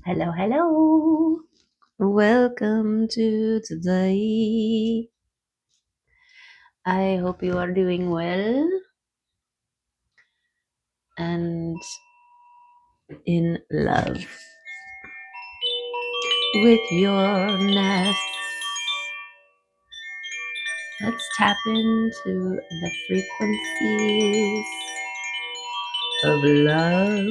Hello, hello. Welcome to today. I hope you are doing well and in love with your nest. Let's tap into the frequencies of love.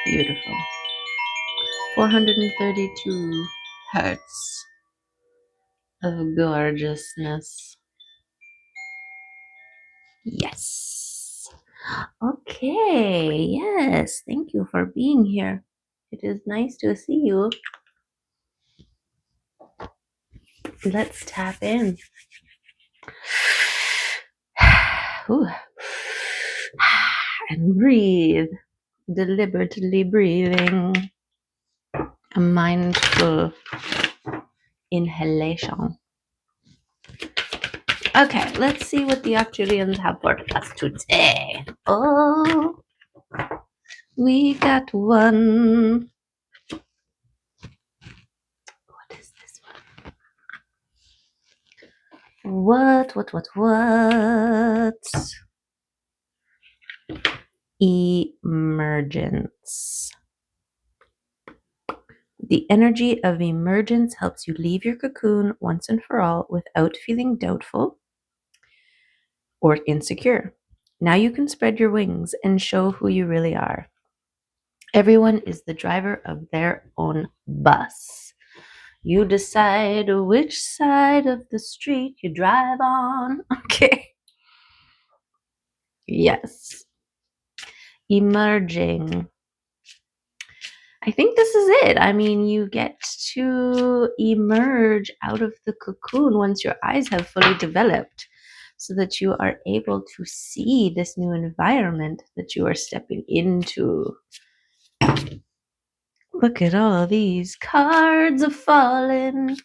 Beautiful. 432 hertz of gorgeousness. Yes. Okay. Yes. Thank you for being here. It is nice to see you. Let's tap in. Ooh. And breathe. Deliberately breathing. A mindful inhalation. Okay, let's see what the Arcturians have for us today. Oh, we got one. What is this one? What? Emergence. The energy of emergence helps you leave your cocoon once and for all without feeling doubtful or insecure. Now you can spread your wings and show who you really are. Everyone is the driver of their own bus. You decide which side of the street you drive on. Okay. Yes. Emerging. I think this is it. I mean, you get to emerge out of the cocoon once your eyes have fully developed so that you are able to see this new environment that you are stepping into. Look at all these cards are falling.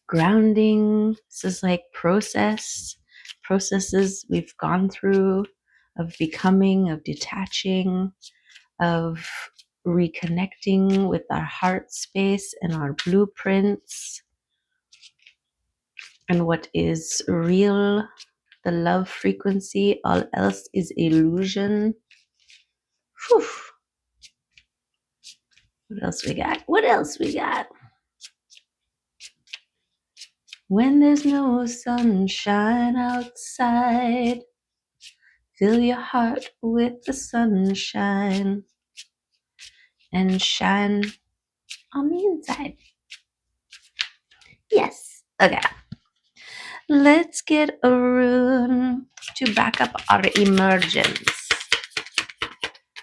Grounding. This is like processes we've gone through of becoming, of detaching, of reconnecting with our heart space and our blueprints and what is real, the love frequency. All else is illusion. Whew. What else we got? When there's no sunshine outside, fill your heart with the sunshine and shine on the inside. Yes. Okay. Let's get a rune to back up our emergence.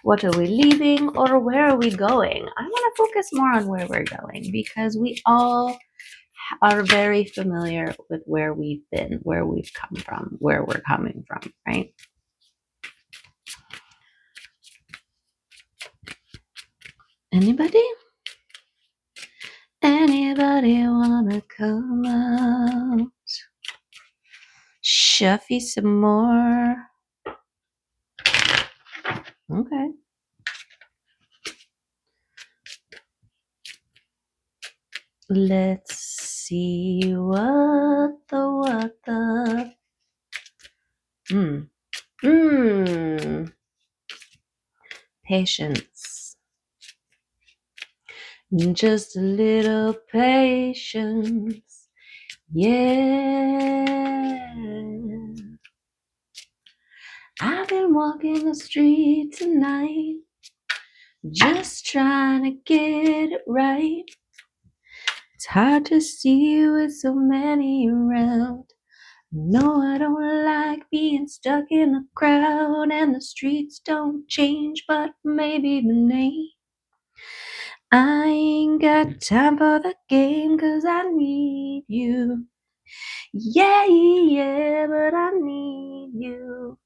What are we leaving or where are we going? I want to focus more on where we're going because we all are very familiar with where we've been, where we've come from, where we're coming from, right? Anybody? Anybody wanna come out? Shuffy some more. Okay. Let's see what the. Patience. Just a little patience. Yeah. I've been walking the street tonight, just trying to get it right. It's hard to see with so many around. No, I don't like being stuck in a crowd, and the streets don't change, but maybe the name. I ain't got time for the game, 'cause I need you. Yeah, but I need you.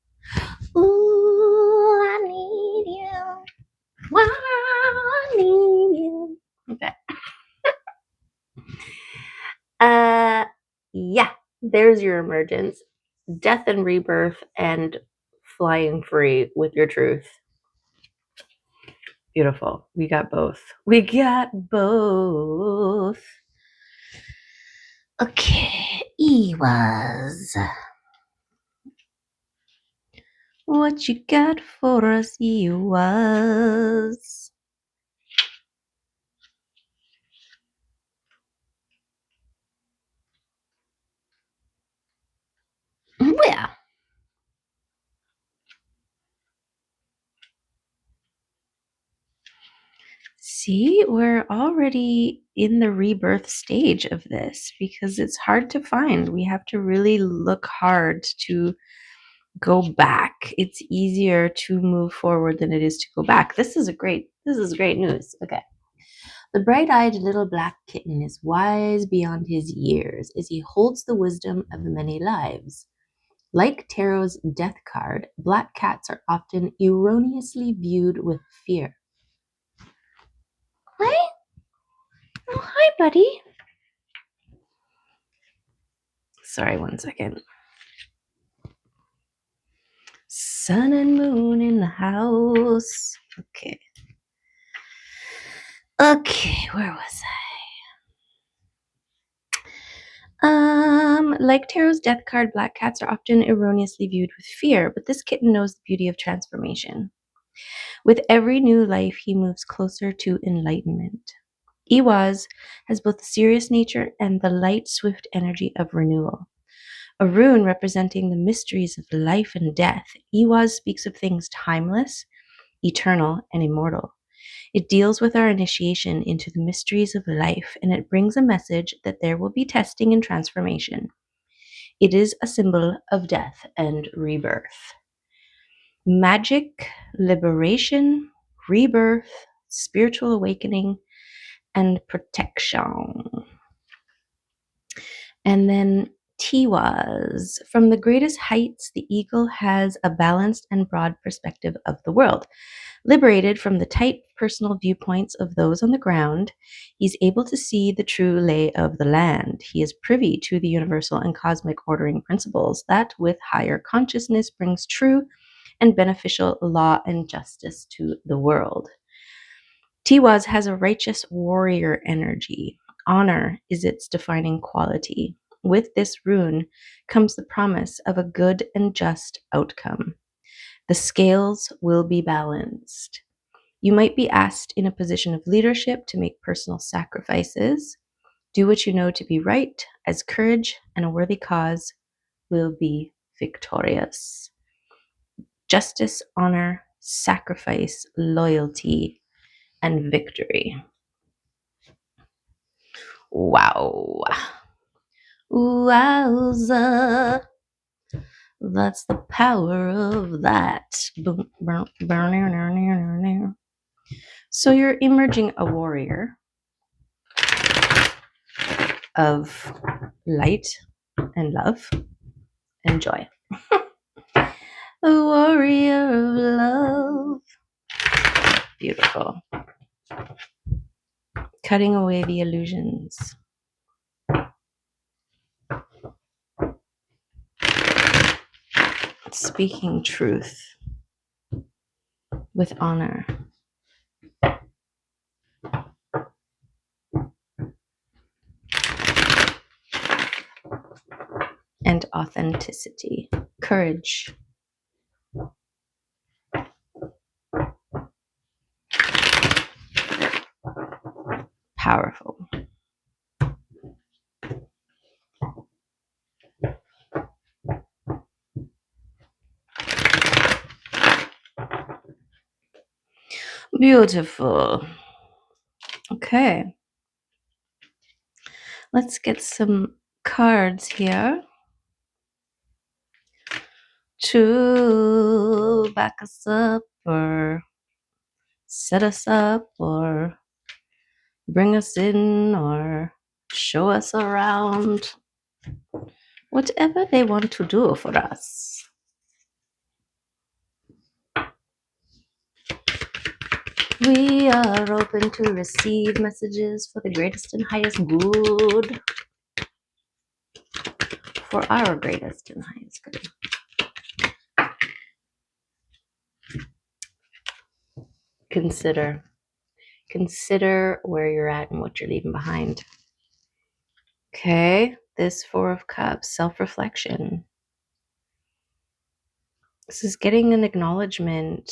Ooh, I need you. I need you. There's your emergence. Death and rebirth and flying free with your truth. Beautiful. We got both. We got both. Okay, Ewas. What you got for us, Ewas? Well, see, we're already in the rebirth stage of this because it's hard to find. We have to really look hard to go back. It's easier to move forward than it is to go back. This is great news. Okay. The bright-eyed little black kitten is wise beyond his years as he holds the wisdom of many lives. Like Tarot's death card, black cats are often erroneously viewed with fear. Hi. Oh, hi, buddy. Sorry, 1 second. Sun and moon in the house. Okay. Okay, where was I? Like Tarot's death card, black cats are often erroneously viewed with fear, but this kitten knows the beauty of transformation. With every new life, he moves closer to enlightenment. Iwaz has both the serious nature and the light, swift energy of renewal. A rune representing the mysteries of life and death, Iwaz speaks of things timeless, eternal, and immortal. It deals with our initiation into the mysteries of life, and it brings a message that there will be testing and transformation. It is a symbol of death and rebirth. Magic, liberation, rebirth, spiritual awakening, and protection. And then Tiwaz. From the greatest heights, the eagle has a balanced and broad perspective of the world. Liberated from the tight personal viewpoints of those on the ground, he's able to see the true lay of the land. He is privy to the universal and cosmic ordering principles that, with higher consciousness, brings true and beneficial law and justice to the world. Tiwaz has a righteous warrior energy. Honor is its defining quality. With this rune comes the promise of a good and just outcome. The scales will be balanced. You might be asked in a position of leadership to make personal sacrifices. Do what you know to be right, as courage and a worthy cause will be victorious. Justice, honor, sacrifice, loyalty, and victory. Wow. Wowza. That's the power of that. So you're emerging a warrior of light and love and joy. A warrior of love. Beautiful. Cutting away the illusions. Speaking truth with honor. And authenticity. Courage. Powerful. Beautiful. Okay. Let's get some cards here to back us up or set us up or bring us in or show us around. Whatever they want to do for us. We are open to receive messages for the greatest and highest good. for our greatest and highest good. Consider where you're at and what you're leaving behind. Okay, this Four of Cups, self-reflection. This is getting an acknowledgement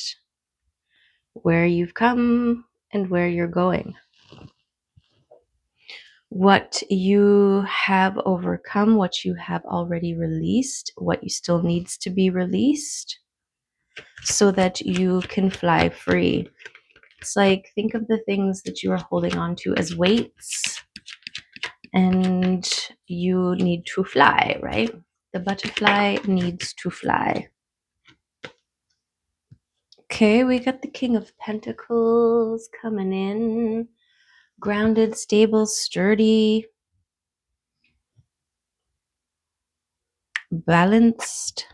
where you've come and where you're going. What you have overcome, what you have already released, what you still needs to be released so that you can fly free. It's like, think of the things that you are holding on to as weights, and you need to fly, right? The butterfly needs to fly. Okay, we got the King of Pentacles coming in. Grounded, stable, sturdy, balanced,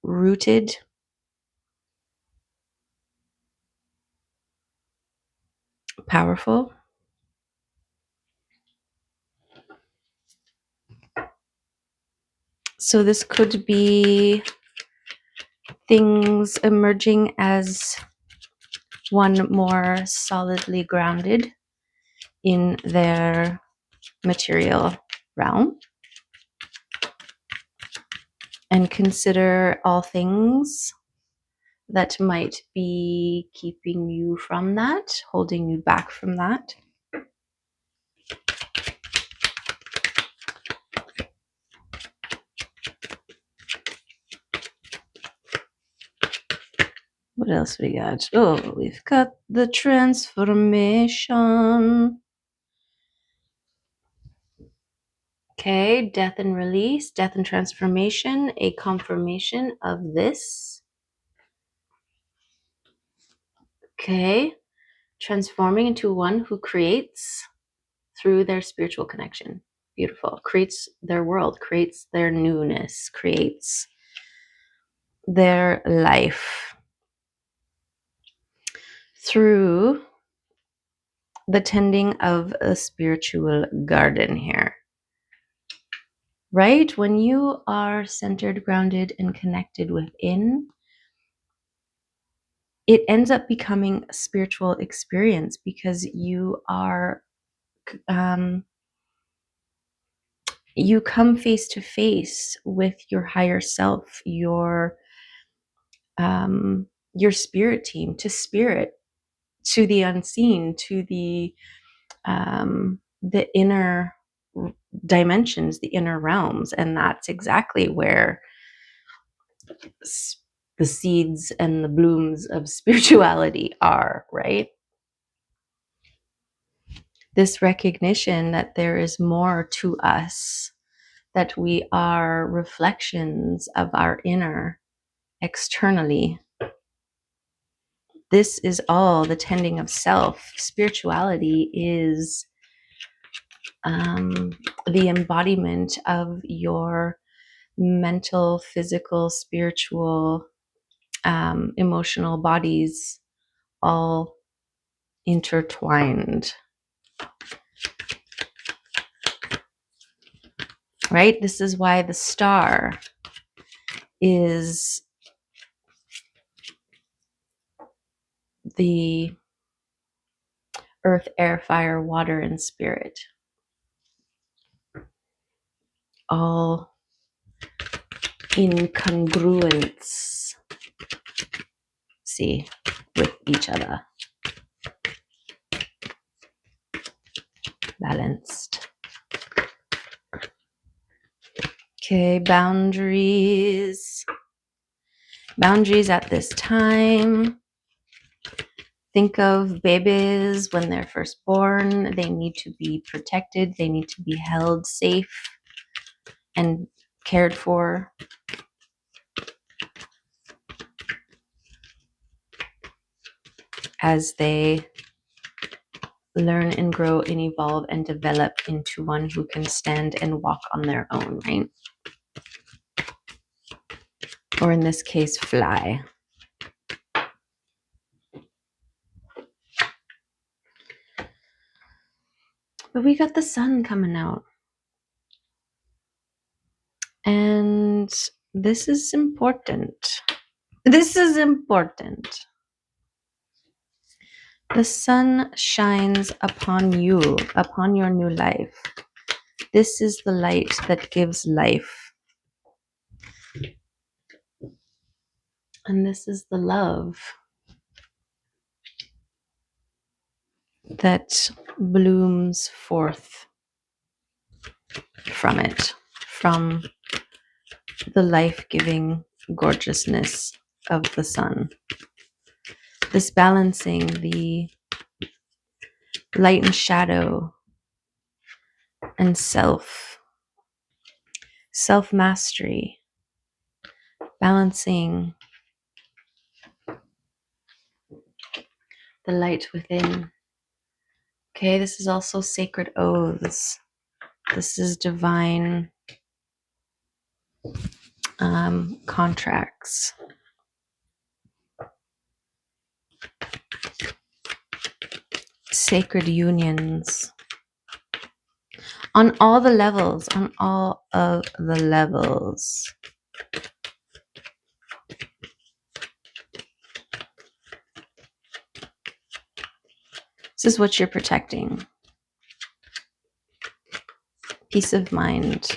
rooted. Powerful. So this could be things emerging as one more solidly grounded in their material realm. And consider all things that might be keeping you from that, holding you back from that. What else we got? Oh, we've got the transformation. Okay, death and release, death and transformation, a confirmation of this. Okay, transforming into one who creates through their spiritual connection. Beautiful. Creates their world, creates their newness, creates their life through the tending of a spiritual garden here. Right? When you are centered, grounded, and connected within, it ends up becoming a spiritual experience because you are, you come face to face with your higher self, your spirit team, to spirit, to the unseen, to the inner dimensions, the inner realms. And that's exactly where the seeds and the blooms of spirituality are, right? This recognition that there is more to us, that we are reflections of our inner externally. This is all the tending of self. Spirituality is the embodiment of your mental, physical, spiritual, emotional bodies all intertwined. Right? This is why the star is the earth, air, fire, water, and spirit, all in congruence, see, with each other. Balanced. Okay, boundaries. Boundaries at this time. Think of babies when they're first born. They need to be protected. They need to be held safe and cared for. As they learn and grow and evolve and develop into one who can stand and walk on their own, right? Or in this case, fly. But we got the sun coming out. And this is important. This is important. The sun shines upon you, upon your new life. This is the light that gives life. And this is the love that blooms forth from it, from the life-giving gorgeousness of the sun. This balancing the light and shadow and self-mastery, balancing the light within. Okay, this is also sacred oaths. This is divine contracts. Sacred unions. On all the levels, on all of the levels. This is what you're protecting. Peace of mind.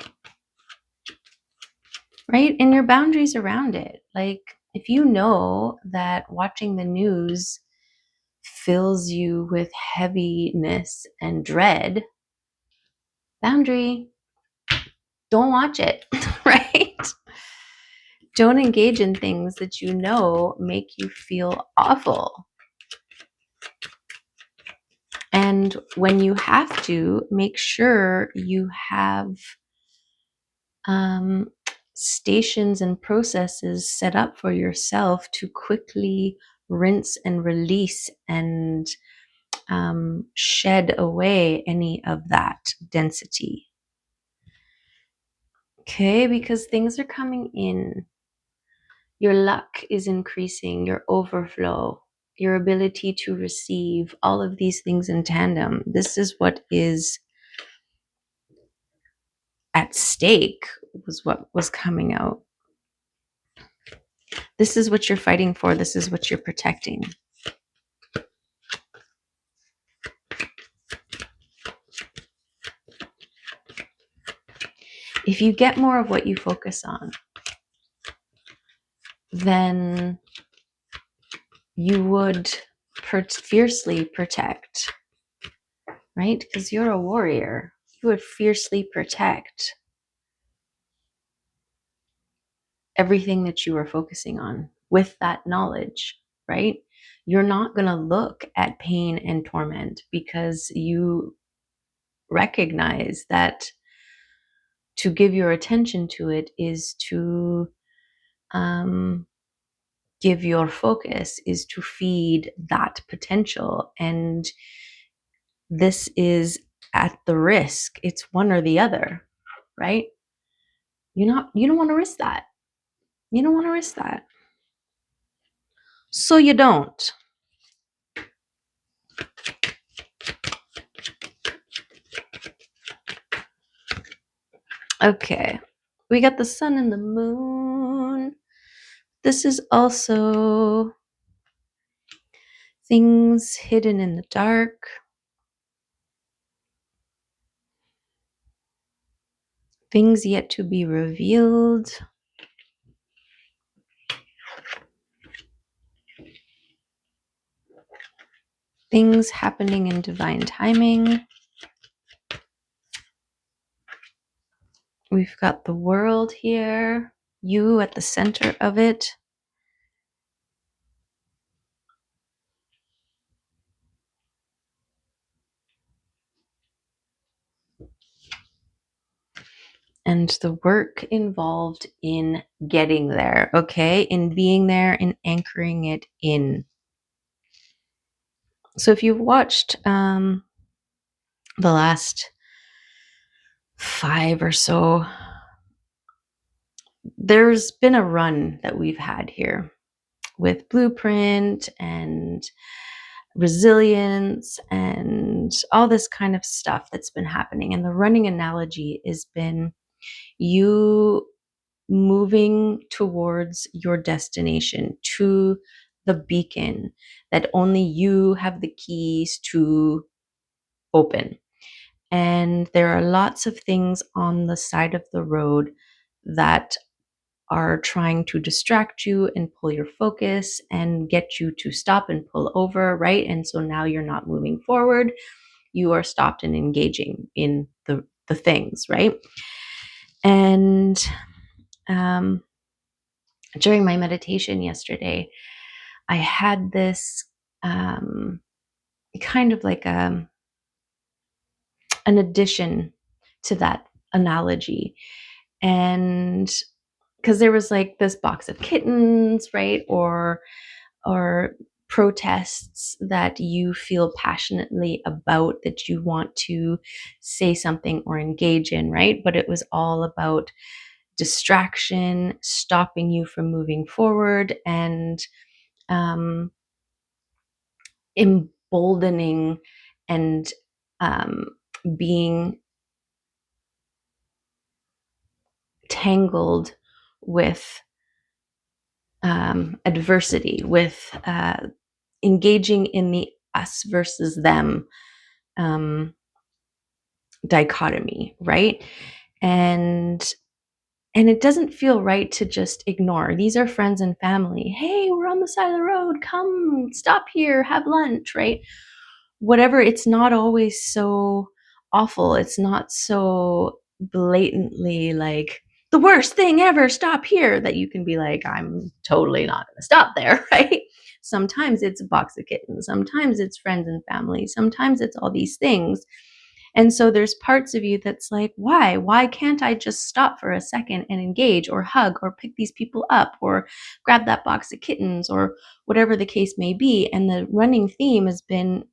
Right? And your boundaries around it. Like, if you know that watching the news fills you with heaviness and dread, boundary, don't watch it, right? Don't engage in things that you know make you feel awful. And when you have to, make sure you have stations and processes set up for yourself to quickly rinse and release and shed away any of that density. Okay, because things are coming in. Your luck is increasing, your overflow, your ability to receive, all of these things in tandem. This is what is at stake, was what was coming out. This is what you're fighting for. This is what you're protecting. If you get more of what you focus on, then you would fiercely protect, right? Because you're a warrior. You would fiercely protect everything that you are focusing on with that knowledge, right? You're not going to look at pain and torment because you recognize that to give your attention to it is to give your focus, is to feed that potential. And this is at the risk. It's one or the other, right? You don't want to risk that. You don't want to risk that. So you don't. Okay. We got the sun and the moon. This is also things hidden in the dark. Things yet to be revealed. Things happening in divine timing. We've got the world here, you at the center of it. And the work involved in getting there, okay? In being there and anchoring it in. So if you've watched the last 5 or so, there's been a run that we've had here with blueprint and resilience and all this kind of stuff that's been happening. And the running analogy has been, you moving towards your destination, to the beacon that only you have the keys to open. And there are lots of things on the side of the road that are trying to distract you and pull your focus and get you to stop and pull over, right? And so now you're not moving forward. You are stopped and engaging in the things, right? And during my meditation yesterday, I had this kind of like an addition to that analogy. And because there was like this box of kittens, right? Or protests that you feel passionately about, that you want to say something or engage in, right? But it was all about distraction, stopping you from moving forward, and um, emboldening and um, being tangled with adversity, with engaging in the us versus them um, dichotomy, right? And it doesn't feel right to just ignore. These are friends and family. Hey, we're on the side of the road. Come, stop here, have lunch, right? Whatever. It's not always so awful. It's not so blatantly like the worst thing ever, stop here, that you can be like, I'm totally not going to stop there, right? Sometimes it's a box of kittens. Sometimes it's friends and family. Sometimes it's all these things. And so there's parts of you that's like, why? Why can't I just stop for a second and engage or hug or pick these people up or grab that box of kittens or whatever the case may be? And the running theme has been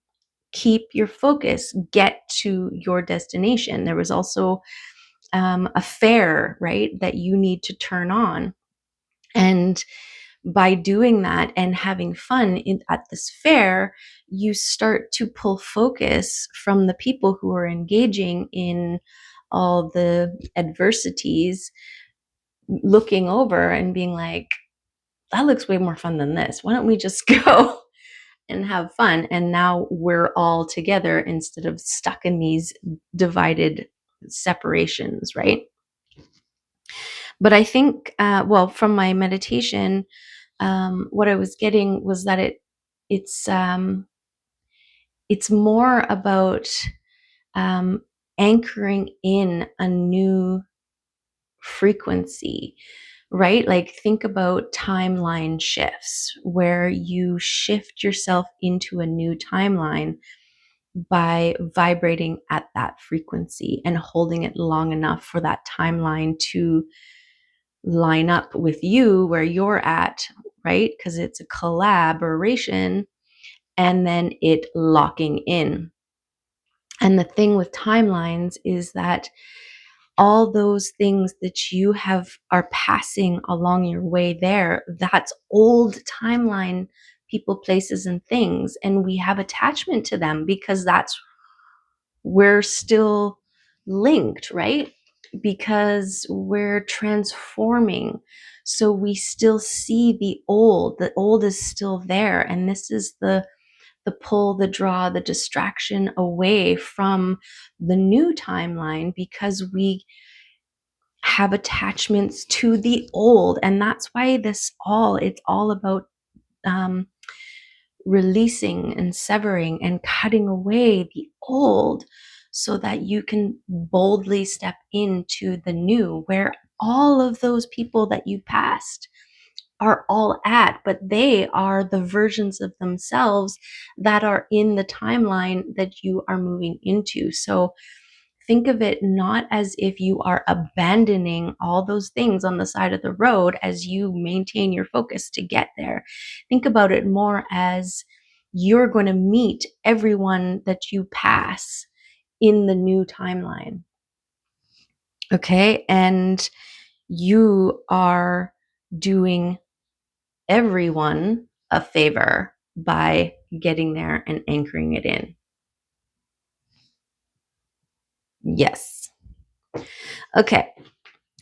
keep your focus, get to your destination. There was also a fare, right, that you need to turn on. And by doing that and having fun at this fair, you start to pull focus from the people who are engaging in all the adversities, looking over and being like, that looks way more fun than this. Why don't we just go and have fun? And now we're all together instead of stuck in these divided separations, right? But I think, well, from my meditation, what I was getting was that it's it's more about um, anchoring in a new frequency, right? Like think about timeline shifts where you shift yourself into a new timeline by vibrating at that frequency and holding it long enough for that timeline to line up with you where you're at, right? Because it's a collaboration, and then it locking in. And the thing with timelines is that all those things that you are passing along your way there, that's old timeline people, places, and things. And we have attachment to them because we're still linked, right? Because we're transforming. So we still see the old. The old is still there. And this is the pull, the draw, the distraction away from the new timeline because we have attachments to the old. And that's why it's all about um, releasing and severing and cutting away the old so that you can boldly step into the new, where all of those people that you passed are all at, but they are the versions of themselves that are in the timeline that you are moving into. So think of it not as if you are abandoning all those things on the side of the road as you maintain your focus to get there. Think about it more as you're going to meet everyone that you pass in the new timeline. Okay. And you are doing everyone a favor by getting there and anchoring it in. Yes. Okay.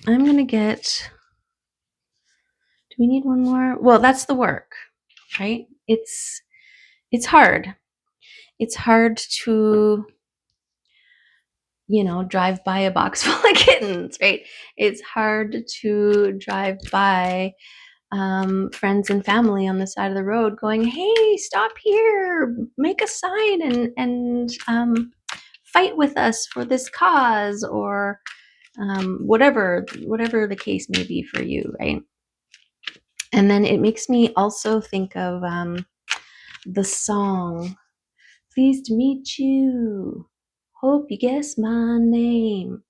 I'm going to get we need one more? Well, that's the work, right? It's hard. It's hard to, drive by a box full of kittens, right? It's hard to drive by friends and family on the side of the road going, hey, stop here, make a sign and fight with us for this cause, or whatever the case may be for you, right? And then it makes me also think of the song, pleased to meet you, hope you guess my name,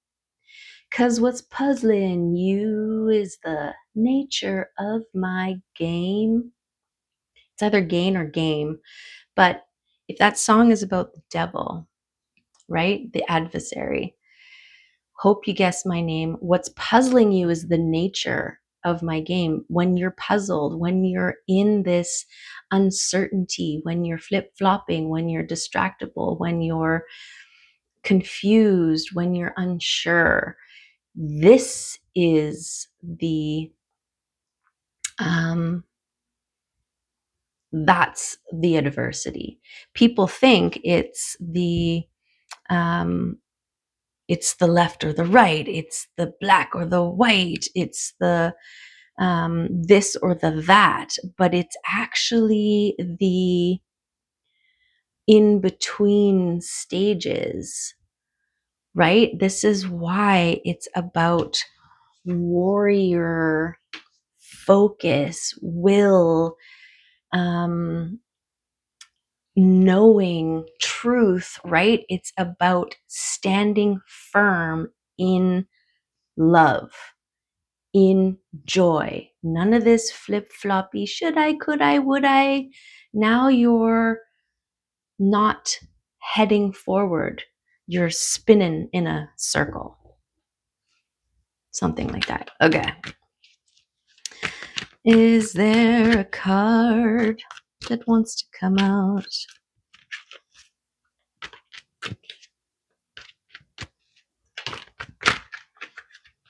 'cause what's puzzling you is the nature of my game. It's either gain or game. But if that song is about the devil, right? The adversary, hope you guess my name. What's puzzling you is the nature of my game. When you're puzzled, when you're in this uncertainty, when you're flip-flopping, when you're distractible, when you're confused, when you're unsure, this is that's the adversity. People think it's the left or the right, it's the black or the white, it's the this or the that, but it's actually the in between stages, right? This is why it's about warrior focus, will, knowing truth, right? It's about standing firm in love, in joy. None of this flip floppy, should I, could I, would I? Now you're not heading forward. You're spinning in a circle. Something like that. Okay. Is there a card that wants to come out?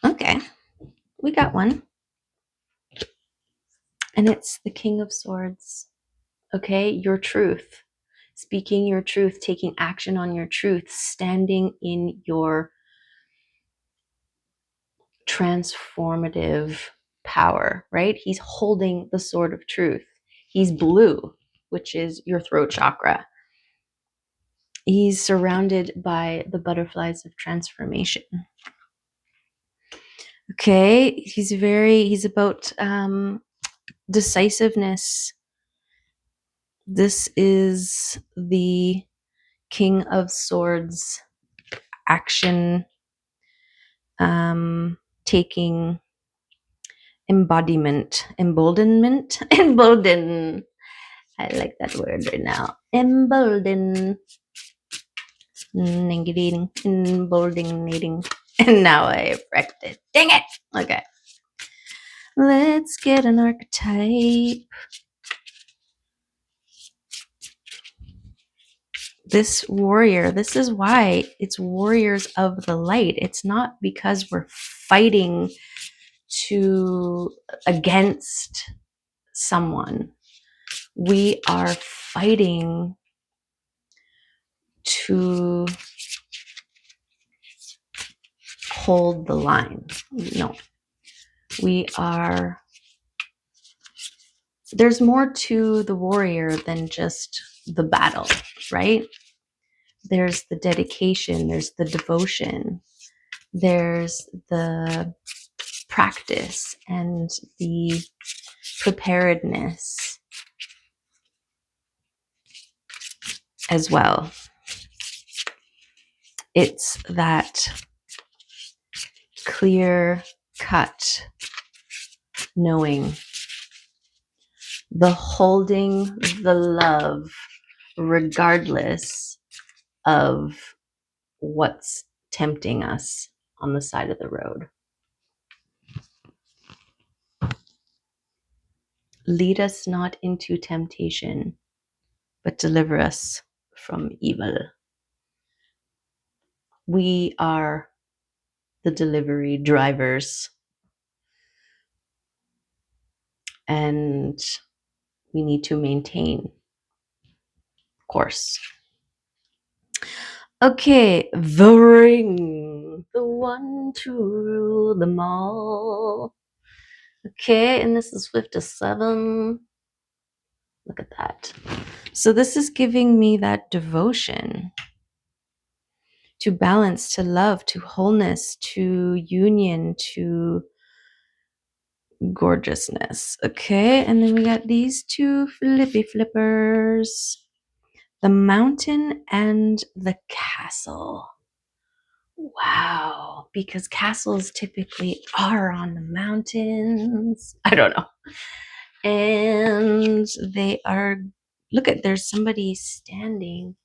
Okay. We got one. And it's the King of Swords. Okay, your truth, speaking your truth, taking action on your truth, standing in your transformative power, right? He's holding the sword of truth. He's blue, which is your throat chakra. He's surrounded by the butterflies of transformation. Okay, he's about decisiveness. This is the King of Swords action, taking emboldenment. Embolden. I like that word right now. Embolden. Emboldening. And now I wrecked it. Dang it. Okay. Let's get an archetype. This warrior, this is why it's warriors of the light. It's not because we're fighting against someone. We are fighting to hold the line. No, there's more to the warrior than just the battle, right? There's the dedication, there's the devotion, there's the practice and the preparedness as well. It's that clear cut knowing, the holding the love regardless of what's tempting us on the side of the road. Lead us not into temptation, but deliver us from evil. We are the delivery drivers. and we need to maintain course. Okay, the ring, the one to rule them all. Okay, and this is 57. Look at that. So this is giving me that devotion to balance, to love, to wholeness, to union, to gorgeousness. Okay, and then we got these two flippy flippers. The mountain and the castle. Wow, because castles typically are on the mountains. I don't know. And they are, look at, there's somebody standing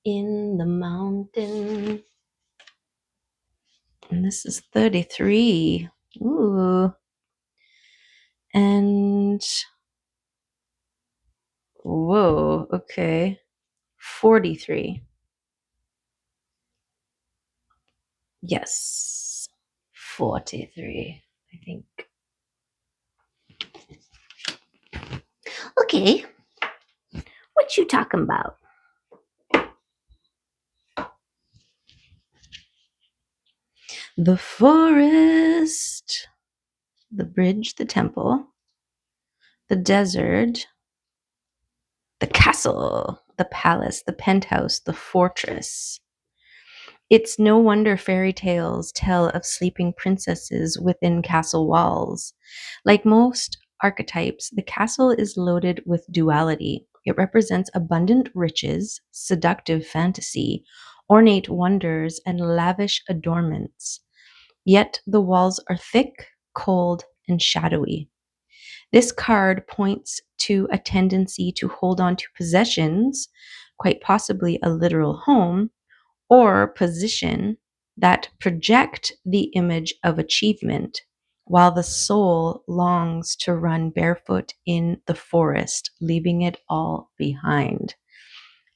in the mountain. And this is 33. Ooh. And whoa, okay. 43. Yes. 43, I think. Okay. What you talking about? The forest, the bridge, the temple, the desert, the castle, the palace, the penthouse, the fortress. It's no wonder fairy tales tell of sleeping princesses within castle walls. Like most archetypes, the castle is loaded with duality. It represents abundant riches, seductive fantasy, ornate wonders, and lavish adornments. Yet the walls are thick, cold, and shadowy. This card points to a tendency to hold on to possessions, quite possibly a literal home, or position that project the image of achievement, while the soul longs to run barefoot in the forest, leaving it all behind.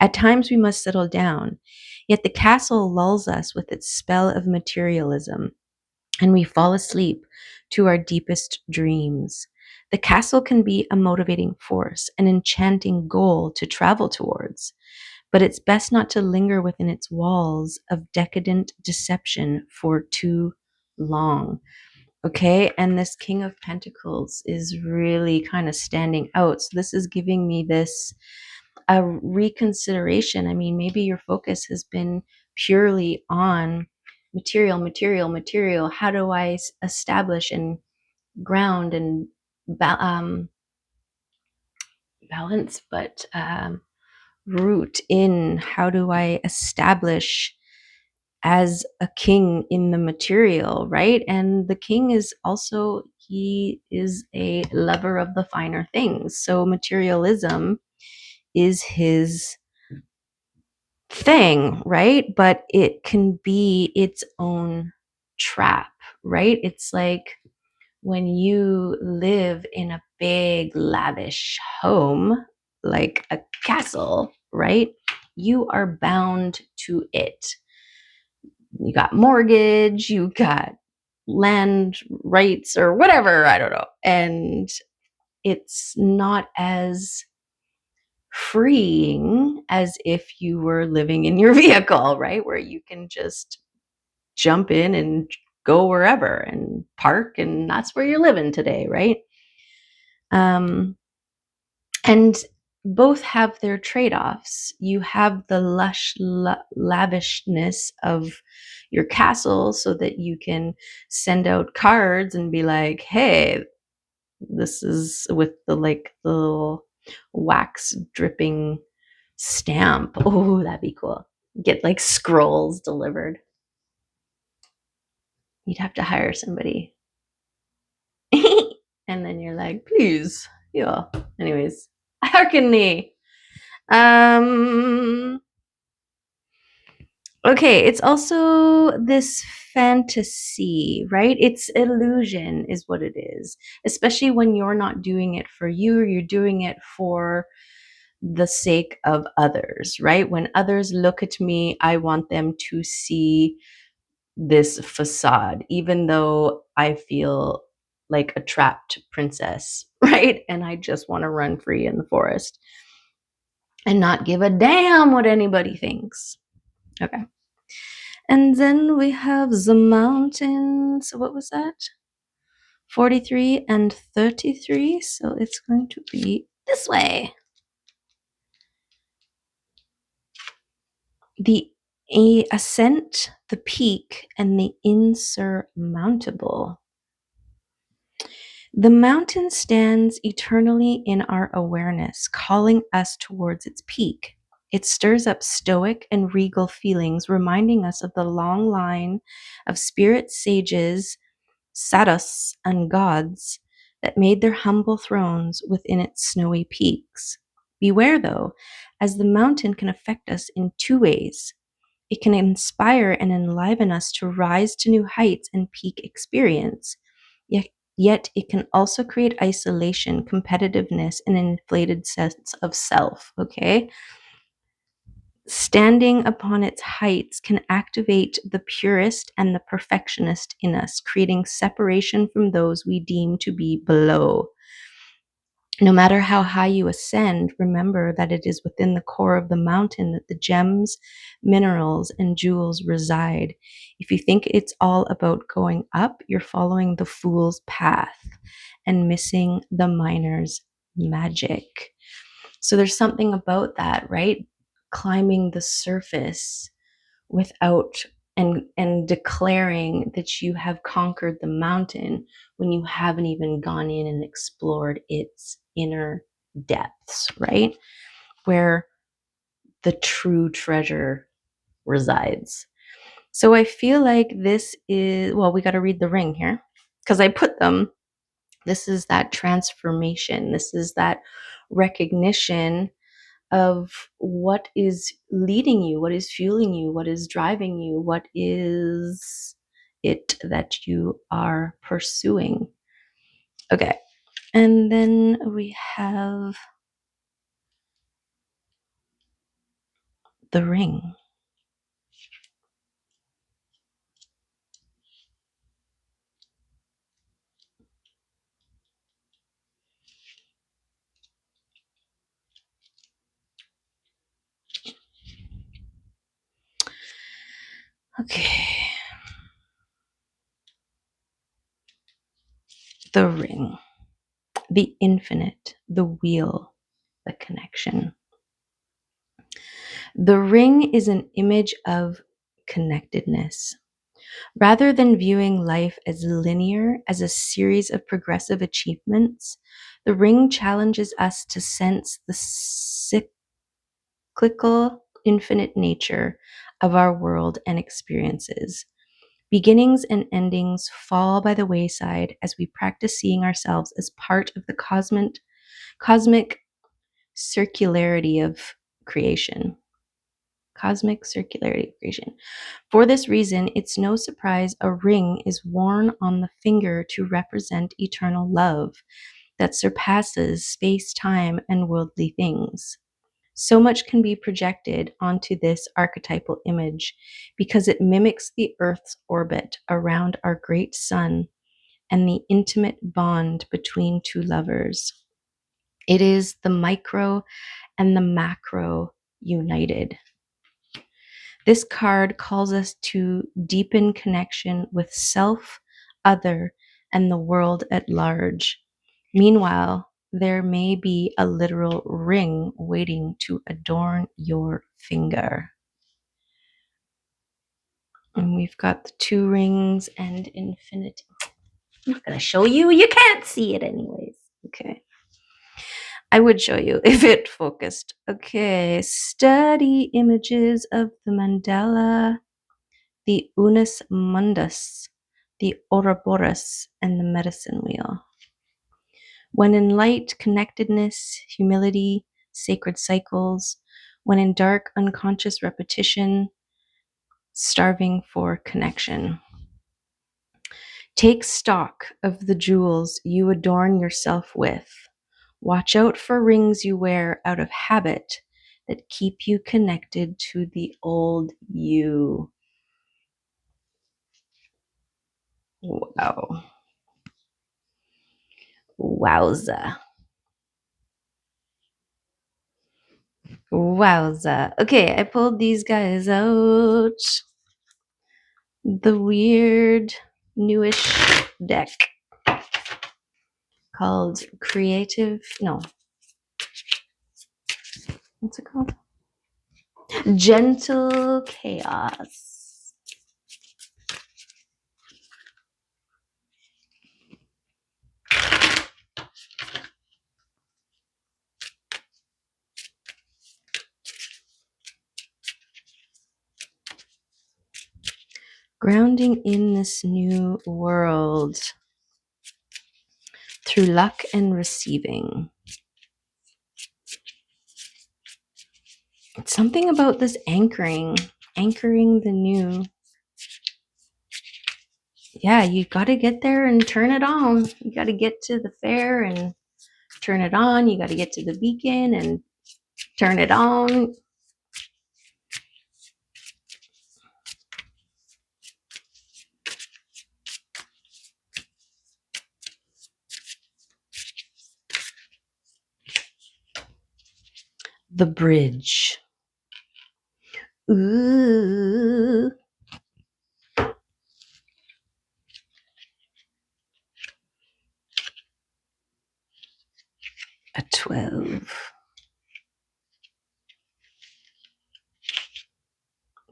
At times we must settle down, yet the castle lulls us with its spell of materialism, and we fall asleep to our deepest dreams. The castle can be a motivating force, an enchanting goal to travel towards, but it's best not to linger within its walls of decadent deception for too long. Okay, and this King of Pentacles is really kind of standing out. So this is giving me this a reconsideration. I mean, maybe your focus has been purely on material, material, material. How do I establish and ground and balance, but root in? How do I establish as a king in the material, right? And the king is also, he is a lover of the finer things. So materialism is his thing, right? But it can be its own trap, right? It's like when you live in a big, lavish home, like a castle, right? You are bound to it. You got mortgage, you got land rights or whatever, I don't know. And it's not as freeing as if you were living in your vehicle, right? Where you can just jump in and go wherever and park, and that's where you're living today, right? And both have their trade-offs. You have the lush lavishness of your castle so that you can send out cards and be like, hey, this is with the like the little wax dripping stamp. Oh, that'd be cool. Get like scrolls delivered. You'd have to hire somebody. And then you're like, please. Yeah. Anyways, hearken thee. Um okay, it's also this fantasy, right? It's illusion is what it is. Especially when you're not doing it for you, you're doing it for the sake of others, right? When others look at me, I want them to see this facade, even though I feel like a trapped princess, right? And I just want to run free in the forest and not give a damn what anybody thinks. Okay. And then we have the mountains. So what was that? 43 and 33. So it's going to be this way. The ascent, the peak, and the insurmountable. The mountain stands eternally in our awareness, calling us towards its peak. It stirs up stoic and regal feelings, reminding us of the long line of spirit sages, saddhus, and gods that made their humble thrones within its snowy peaks. Beware, though, as the mountain can affect us in two ways. It can inspire and enliven us to rise to new heights and peak experience. Yet it can also create isolation, competitiveness, and an inflated sense of self, okay? Standing upon its heights can activate the purist and the perfectionist in us, creating separation from those we deem to be below. No matter how high you ascend, remember that it is within the core of the mountain that the gems, minerals, and jewels reside. If you think it's all about going up, you're following the fool's path and missing the miner's magic. So there's something about that, right? Climbing the surface without and declaring that you have conquered the mountain when you haven't even gone in and explored its inner depths, right? Where the true treasure resides. So I feel like this is, well, we got to read the ring here because I put them. This is that transformation. This is that recognition of what is leading you, what is fueling you, what is driving you, what is it that you are pursuing. Okay. And then we have the ring. Okay. The ring, the infinite, the wheel, the connection. The ring is an image of connectedness. Rather than viewing life as linear, as a series of progressive achievements, the ring challenges us to sense the cyclical, infinite nature of our world and experiences. Beginnings and endings fall by the wayside as we practice seeing ourselves as part of the cosmic circularity of creation. Cosmic circularity of creation. For this reason, it's no surprise a ring is worn on the finger to represent eternal love that surpasses space, time, and worldly things. So much can be projected onto this archetypal image because it mimics the Earth's orbit around our great sun and the intimate bond between two lovers. It is the micro and the macro united. This card calls us to deepen connection with self, other, and the world at large. Meanwhile, there may be a literal ring waiting to adorn your finger. And we've got the two rings and infinity. I'm not going to show you. You can't see it anyways. Okay. I would show you if it focused. Okay. Study images of the mandala, the unus mundus, the Ouroboros, and the medicine wheel. When in light, connectedness, humility, sacred cycles, when in dark, unconscious repetition, starving for connection. Take stock of the jewels you adorn yourself with. Watch out for rings you wear out of habit that keep you connected to the old you. Wow. Wowza. Wowza. Okay, I pulled these guys out. The weird newish deck called what's it called? Gentle Chaos. Grounding in this new world through luck and receiving. It's something about this anchoring the new. Yeah, you got to get there and turn it on. You got to get to the fair and turn it on. You got to get to the beacon and turn it on. The bridge. Ooh. A 12.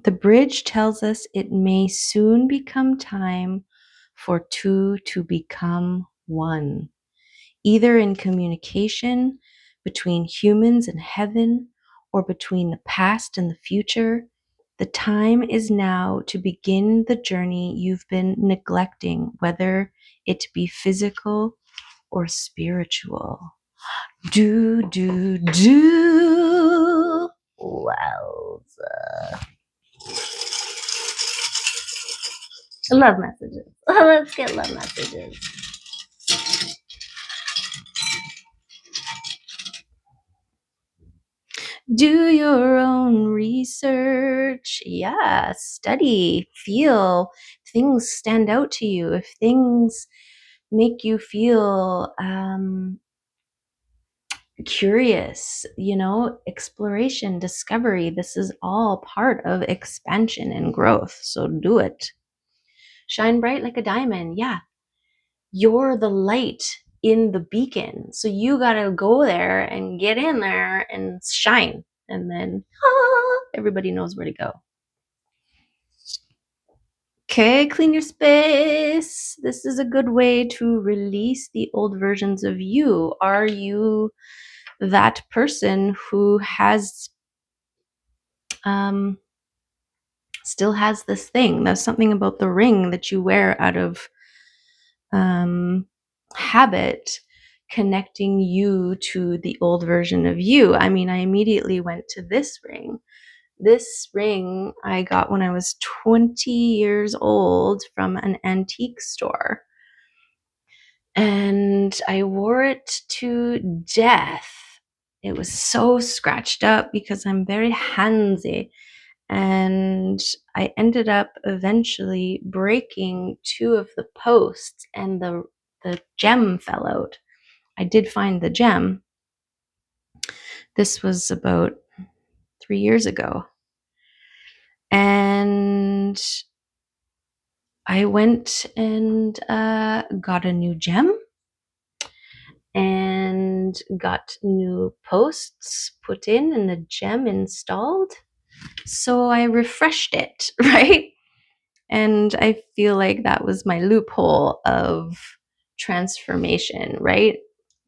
The bridge tells us it may soon become time for two to become one, either in communication between humans and heaven or between the past and the future. The time is now to begin the journey you've been neglecting, whether it be physical or spiritual. Do. Wowza. Love messages. Let's get love messages. Do your own research. Yeah, study, feel. Things stand out to you. If things make you feel curious, exploration, discovery, this is all part of expansion and growth. So do it. Shine bright like a diamond. Yeah. You're the light in the beacon. So you got to go there and get in there and shine. And then everybody knows where to go. Okay, clean your space. This is a good way to release the old versions of you. Are you that person who has still has this thing? There's something about the ring that you wear out of habit connecting you to the old version of you. I mean, I immediately went to this ring. This ring I got when I was 20 years old from an antique store. And I wore it to death. It was so scratched up because I'm very handsy. And I ended up eventually breaking two of the posts and the gem fell out. I did find the gem. This was about 3 years ago. And I went and got a new gem and got new posts put in and the gem installed. So I refreshed it, right? And I feel like that was my loophole of transformation, right?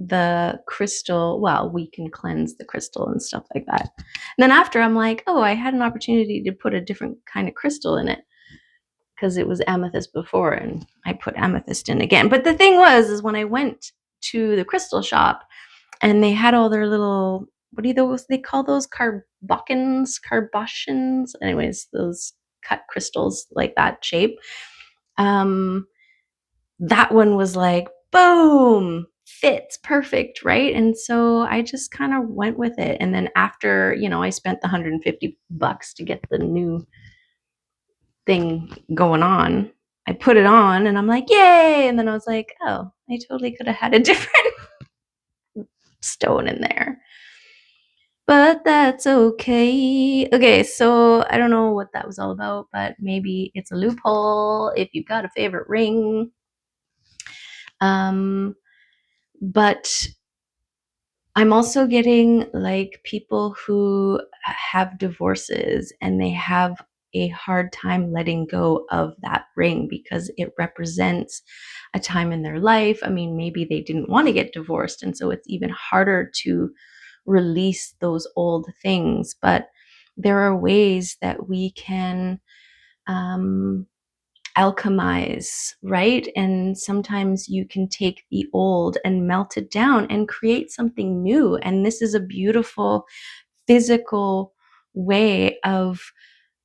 The crystal, well, we can cleanse the crystal and stuff like that. And then after, I'm like, oh, I had an opportunity to put a different kind of crystal in it because it was amethyst before and I put amethyst in again. But the thing is when I went to the crystal shop and they had all their little, what do they call those? Carbochans? Anyways, those cut crystals like that shape. That one was like, boom, fits perfect, right? And so I just kind of went with it. And then after, I spent the $150 to get the new thing going on. I put it on and I'm like, yay. And then I was like, oh, I totally could have had a different stone in there. But that's okay. Okay, so I don't know what that was all about, but maybe it's a loophole if you've got a favorite ring. But I'm also getting like people who have divorces and they have a hard time letting go of that ring because it represents a time in their life. I mean, maybe they didn't want to get divorced, and so it's even harder to release those old things. But there are ways that we can alchemize, right? And sometimes you can take the old and melt it down and create something new. And this is a beautiful physical way of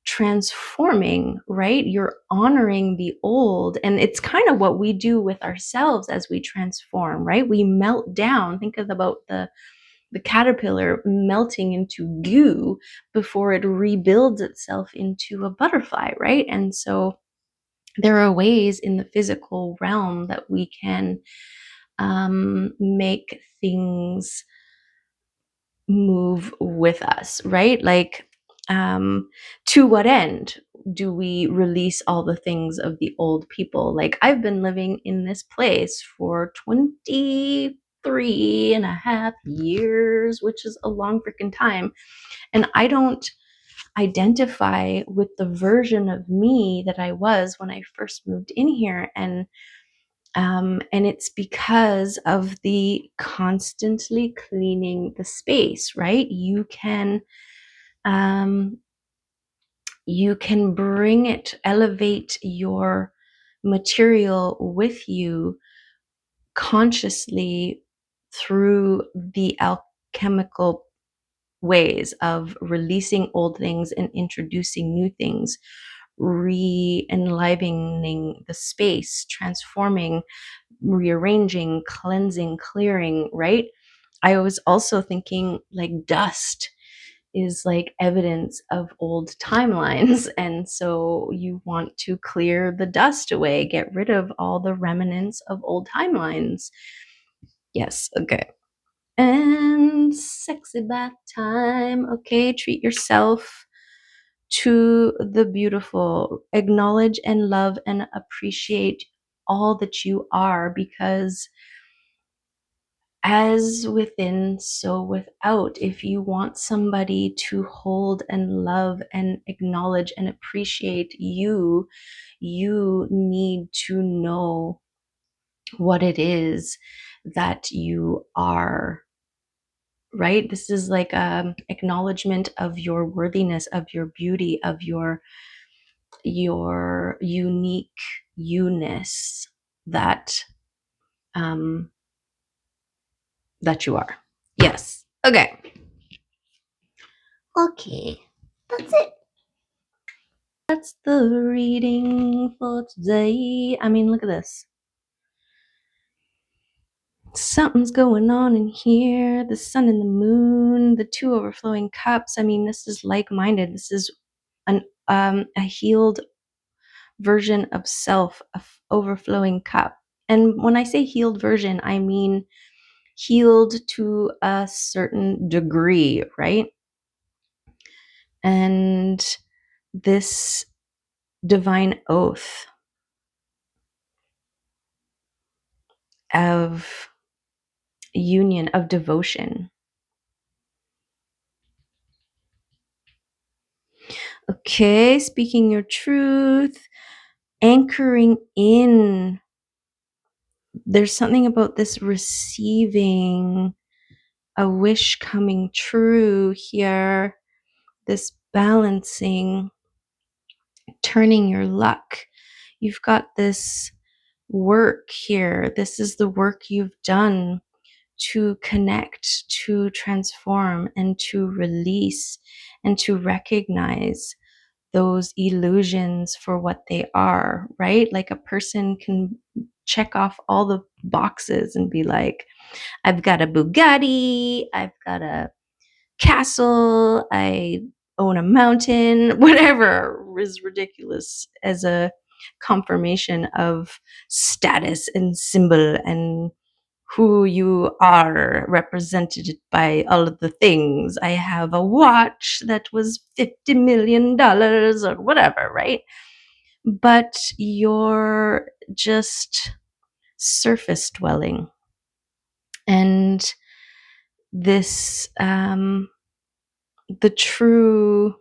transforming, right? You're honoring the old. And it's kind of what we do with ourselves as we transform, right? We melt down. Think of about the caterpillar melting into goo before it rebuilds itself into a butterfly, right? And so there are ways in the physical realm that we can make things move with us, right? Like, to what end do we release all the things of the old people? Like, I've been living in this place for 23.5 years, which is a long freaking time. And I don't identify with the version of me that I was when I first moved in here. And it's because of the constantly cleaning the space, right? You can bring it, elevate your material with you consciously through the alchemical ways of releasing old things and introducing new things, re-enlivening the space, transforming, rearranging, cleansing, clearing, right? I was also thinking like dust is like evidence of old timelines. And so you want to clear the dust away, get rid of all the remnants of old timelines. Yes, okay. And sexy bath time. Okay, treat yourself to the beautiful. Acknowledge and love and appreciate all that you are, because as within, so without. If you want somebody to hold and love and acknowledge and appreciate you, you need to know what it is that you are, right? This is like acknowledgement of your worthiness, of your beauty, of your unique you-ness that that you are. Yes. Okay. Okay. That's it. That's the reading for today. I mean, look at this. Something's going on in here. The sun and the moon, the two overflowing cups. I mean, this is like-minded. This is a healed version of self, a overflowing cup. And when I say healed version, I mean healed to a certain degree, right? And this divine oath of union, of devotion. Okay, speaking your truth, anchoring in. There's something about this receiving a wish coming true here, this balancing, turning your luck. You've got this work here. This is the work you've done to connect, to transform, and to release, and to recognize those illusions for what they are, right? Like a person can check off all the boxes and be like, I've got a Bugatti, I've got a castle, I own a mountain, whatever is ridiculous as a confirmation of status and symbol and who you are, represented by all of the things. I have a watch that was $50 million or whatever, right? But you're just surface dwelling. And this, the true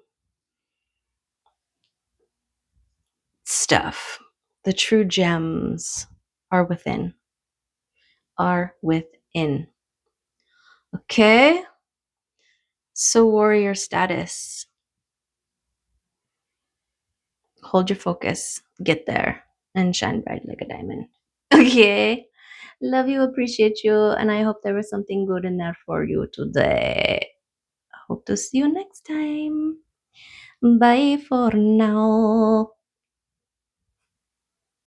stuff, the true gems are within, are within. Okay? So, warrior status. Hold your focus, get there, and shine bright like a diamond. Okay? Love you, appreciate you, and I hope there was something good in there for you today. Hope to see you next time. Bye for now.